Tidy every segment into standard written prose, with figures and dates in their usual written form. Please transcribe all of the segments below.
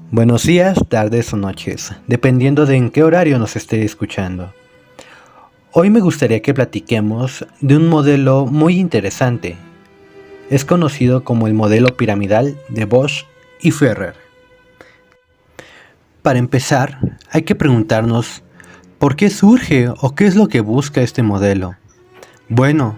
Buenos días, tardes o noches, dependiendo de en qué horario nos esté escuchando. Hoy me gustaría que platiquemos de un modelo muy interesante. Es conocido como el modelo piramidal de Bosch y Ferrer. Para empezar, hay que preguntarnos ¿por qué surge o qué es lo que busca este modelo? Bueno,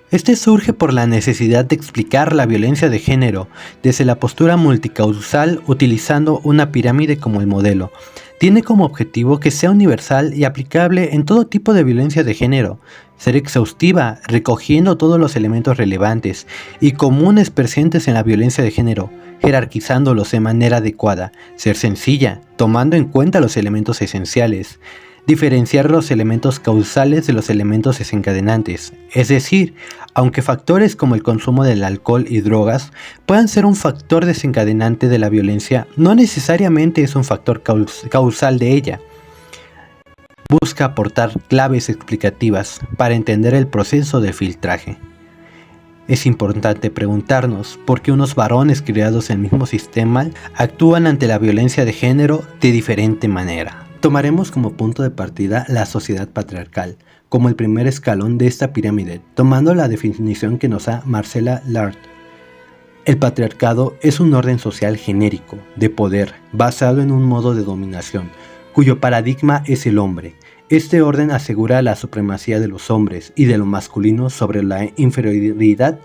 este surge por la necesidad de explicar la violencia de género desde la postura multicausal utilizando una pirámide como el modelo. Tiene como objetivo que sea universal y aplicable en todo tipo de violencia de género, ser exhaustiva, recogiendo todos los elementos relevantes y comunes presentes en la violencia de género, jerarquizándolos de manera adecuada, ser sencilla, tomando en cuenta los elementos esenciales, diferenciar los elementos causales de los elementos desencadenantes, es decir, aunque factores como el consumo del alcohol y drogas puedan ser un factor desencadenante de la violencia, no necesariamente es un factor causal de ella. Busca aportar claves explicativas para entender el proceso de filtraje. Es importante preguntarnos por qué unos varones criados en el mismo sistema actúan ante la violencia de género de diferente manera. Tomaremos como punto de partida la sociedad patriarcal, como el primer escalón de esta pirámide, tomando la definición que nos da Marcela Lard. El patriarcado es un orden social genérico, de poder, basado en un modo de dominación, cuyo paradigma es el hombre. Este orden asegura la supremacía de los hombres y de lo masculino sobre la inferioridad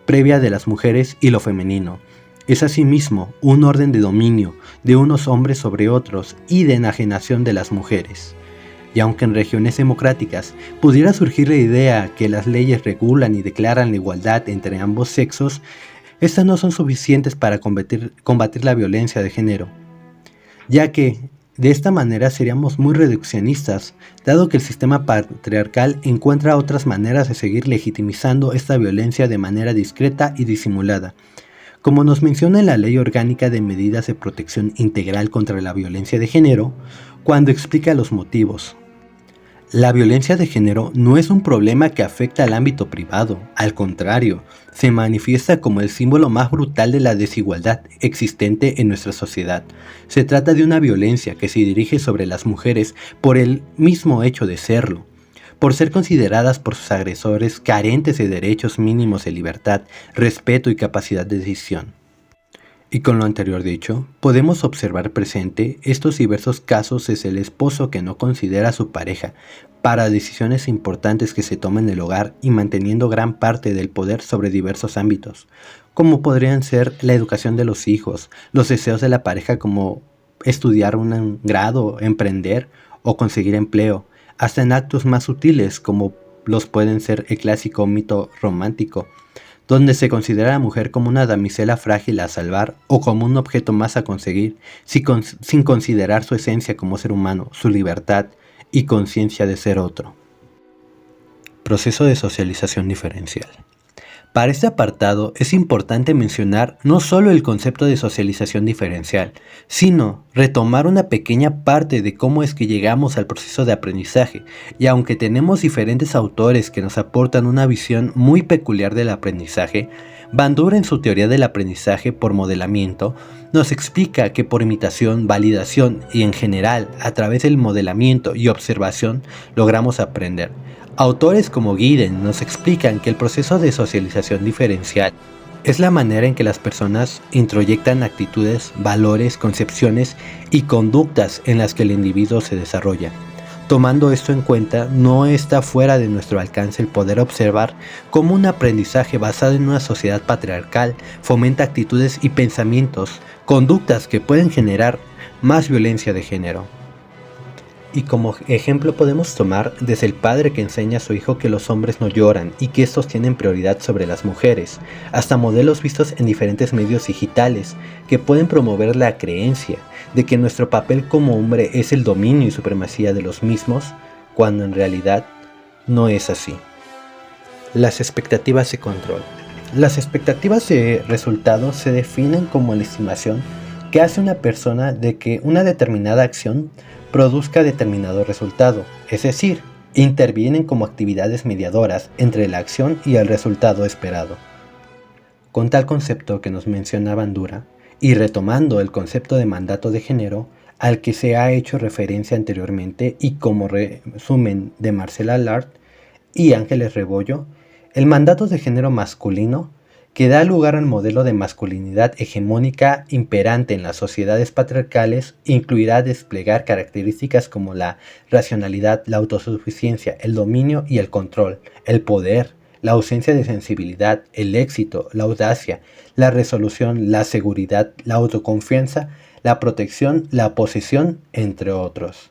previa de las mujeres y lo femenino. Es asimismo un orden de dominio de unos hombres sobre otros y de enajenación de las mujeres. Y aunque en regiones democráticas pudiera surgir la idea que las leyes regulan y declaran la igualdad entre ambos sexos, estas no son suficientes para combatir la violencia de género, ya que de esta manera seríamos muy reduccionistas, dado que el sistema patriarcal encuentra otras maneras de seguir legitimizando esta violencia de manera discreta y disimulada. Como nos menciona en la Ley Orgánica de Medidas de Protección Integral contra la Violencia de Género, cuando explica los motivos. La violencia de género no es un problema que afecta al ámbito privado, al contrario, se manifiesta como el símbolo más brutal de la desigualdad existente en nuestra sociedad. Se trata de una violencia que se dirige sobre las mujeres por el mismo hecho de serlo, por ser consideradas por sus agresores carentes de derechos mínimos de libertad, respeto y capacidad de decisión. Y con lo anterior dicho, podemos observar presente estos diversos casos desde el esposo que no considera a su pareja para decisiones importantes que se toman en el hogar y manteniendo gran parte del poder sobre diversos ámbitos, como podrían ser la educación de los hijos, los deseos de la pareja como estudiar un grado, emprender o conseguir empleo, hasta en actos más sutiles como los pueden ser el clásico mito romántico, donde se considera a la mujer como una damisela frágil a salvar o como un objeto más a conseguir, sin considerar su esencia como ser humano, su libertad y conciencia de ser otro. Proceso de socialización diferencial. Para este apartado es importante mencionar no solo el concepto de socialización diferencial, sino retomar una pequeña parte de cómo es que llegamos al proceso de aprendizaje, y aunque tenemos diferentes autores que nos aportan una visión muy peculiar del aprendizaje, Bandura en su teoría del aprendizaje por modelamiento nos explica que por imitación, validación y en general a través del modelamiento y observación logramos aprender. Autores como Giddens nos explican que el proceso de socialización diferencial es la manera en que las personas introyectan actitudes, valores, concepciones y conductas en las que el individuo se desarrolla. Tomando esto en cuenta, no está fuera de nuestro alcance el poder observar cómo un aprendizaje basado en una sociedad patriarcal fomenta actitudes y pensamientos, conductas que pueden generar más violencia de género. Y como ejemplo podemos tomar desde el padre que enseña a su hijo que los hombres no lloran y que estos tienen prioridad sobre las mujeres, hasta modelos vistos en diferentes medios digitales que pueden promover la creencia de que nuestro papel como hombre es el dominio y supremacía de los mismos, cuando en realidad no es así. Las expectativas de control. Las expectativas de resultados se definen como la estimación que hace una persona de que una determinada acción produzca determinado resultado, es decir, intervienen como actividades mediadoras entre la acción y el resultado esperado. Con tal concepto que nos menciona Bandura, Y retomando el concepto de mandato de género, al que se ha hecho referencia anteriormente y como resumen de Marcela Lard y Ángeles Rebollo, el mandato de género masculino, que da lugar al modelo de masculinidad hegemónica imperante en las sociedades patriarcales, incluirá desplegar características como la racionalidad, la autosuficiencia, el dominio y el control, el poder, la ausencia de sensibilidad, el éxito, la audacia, la resolución, la seguridad, la autoconfianza, la protección, la posesión, entre otros.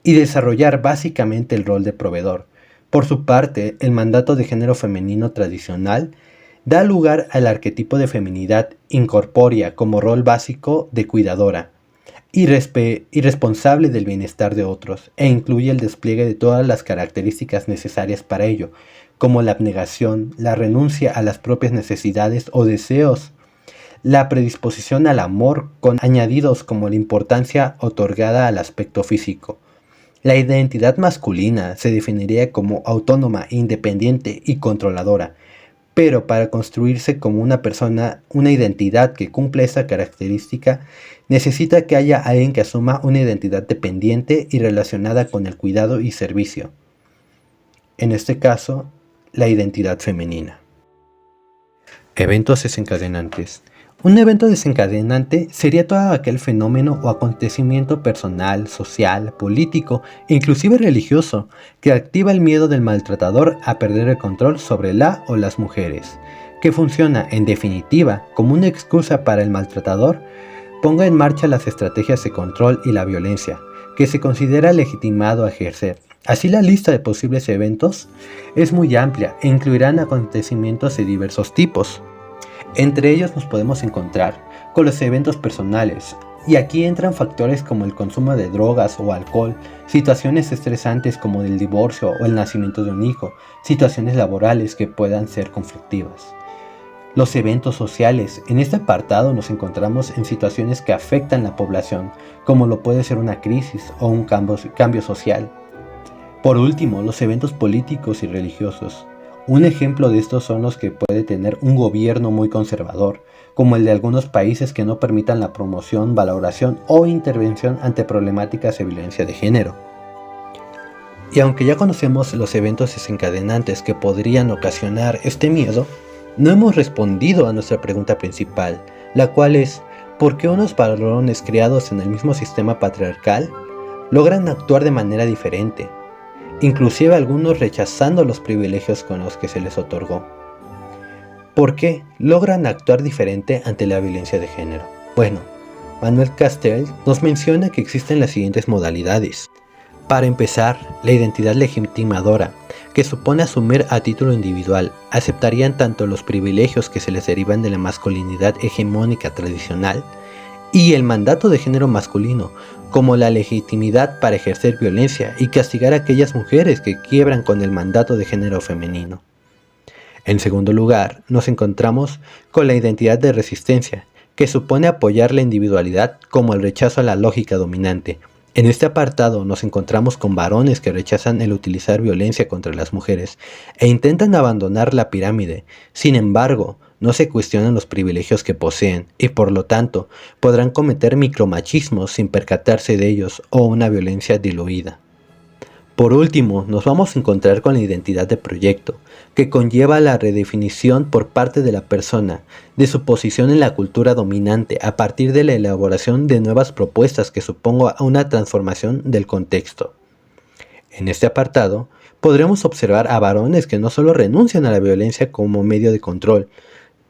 Y desarrollar básicamente el rol de proveedor. Por su parte, el mandato de género femenino tradicional da lugar al arquetipo de feminidad incorpórea como rol básico de cuidadora y responsable del bienestar de otros, e incluye el despliegue de todas las características necesarias para ello, como la abnegación, la renuncia a las propias necesidades o deseos, la predisposición al amor con añadidos como la importancia otorgada al aspecto físico. La identidad masculina se definiría como autónoma, independiente y controladora, pero para construirse como una persona, una identidad que cumple esa característica, necesita que haya alguien que asuma una identidad dependiente y relacionada con el cuidado y servicio. En este caso, la identidad femenina. Eventos desencadenantes. Un evento desencadenante sería todo aquel fenómeno o acontecimiento personal, social, político e inclusive religioso que activa el miedo del maltratador a perder el control sobre la o las mujeres, que funciona en definitiva como una excusa para el maltratador ponga en marcha las estrategias de control y la violencia que se considera legitimado a ejercer. Así la lista de posibles eventos es muy amplia e incluirán acontecimientos de diversos tipos. Entre ellos nos podemos encontrar con los eventos personales, y aquí entran factores como el consumo de drogas o alcohol, situaciones estresantes como el divorcio o el nacimiento de un hijo, situaciones laborales que puedan ser conflictivas. Los eventos sociales. En este apartado nos encontramos en situaciones que afectan a la población, como lo puede ser una crisis o un cambio social. Por último, los eventos políticos y religiosos. Un ejemplo de estos son los que puede tener un gobierno muy conservador, como el de algunos países que no permitan la promoción, valoración o intervención ante problemáticas de violencia de género. Y aunque ya conocemos los eventos desencadenantes que podrían ocasionar este miedo, no hemos respondido a nuestra pregunta principal, la cual es, ¿por qué unos varones criados en el mismo sistema patriarcal logran actuar de manera diferente? Inclusive algunos rechazando los privilegios con los que se les otorgó. ¿Por qué logran actuar diferente ante la violencia de género? Bueno, Manuel Castells nos menciona que existen las siguientes modalidades. Para empezar, la identidad legitimadora, que supone asumir a título individual, aceptarían tanto los privilegios que se les derivan de la masculinidad hegemónica tradicional y el mandato de género masculino, como la legitimidad para ejercer violencia y castigar a aquellas mujeres que quiebran con el mandato de género femenino. En segundo lugar, nos encontramos con la identidad de resistencia, que supone apoyar la individualidad como el rechazo a la lógica dominante. En este apartado nos encontramos con varones que rechazan el utilizar violencia contra las mujeres e intentan abandonar la pirámide. Sin embargo, no se cuestionan los privilegios que poseen y por lo tanto podrán cometer micromachismos sin percatarse de ellos o una violencia diluida. Por último, nos vamos a encontrar con la identidad de proyecto, que conlleva la redefinición por parte de la persona de su posición en la cultura dominante a partir de la elaboración de nuevas propuestas que supongan una transformación del contexto. En este apartado, podremos observar a varones que no solo renuncian a la violencia como medio de control,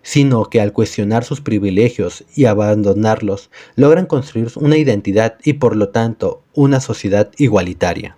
sino que al cuestionar sus privilegios y abandonarlos, logran construir una identidad y por lo tanto una sociedad igualitaria.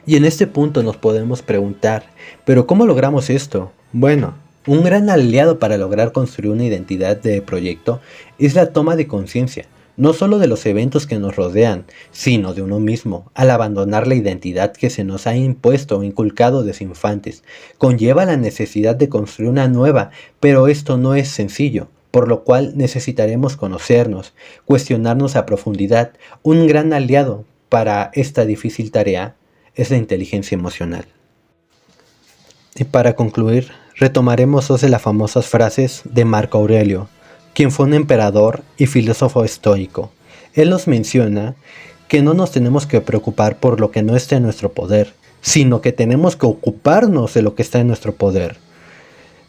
Y en este punto nos podemos preguntar, ¿pero cómo logramos esto? Bueno, un gran aliado para lograr construir una identidad de proyecto es la toma de conciencia, no solo de los eventos que nos rodean, sino de uno mismo. Al abandonar la identidad que se nos ha impuesto o inculcado desde infantes, conlleva la necesidad de construir una nueva, pero esto no es sencillo, por lo cual necesitaremos conocernos, cuestionarnos a profundidad. Un gran aliado para esta difícil tarea es la inteligencia emocional. Y para concluir, retomaremos dos de las famosas frases de Marco Aurelio, quien fue un emperador y filósofo estoico. Él nos menciona que no nos tenemos que preocupar por lo que no está en nuestro poder, sino que tenemos que ocuparnos de lo que está en nuestro poder.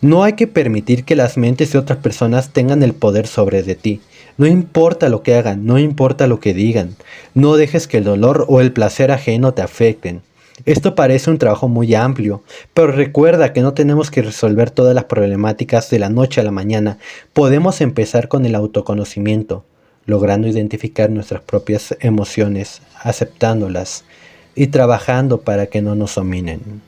No hay que permitir que las mentes de otras personas tengan el poder sobre de ti. No importa lo que hagan, no importa lo que digan. No dejes que el dolor o el placer ajeno te afecten. Esto parece un trabajo muy amplio, pero recuerda que no tenemos que resolver todas las problemáticas de la noche a la mañana. Podemos empezar con el autoconocimiento, logrando identificar nuestras propias emociones, aceptándolas y trabajando para que no nos dominen.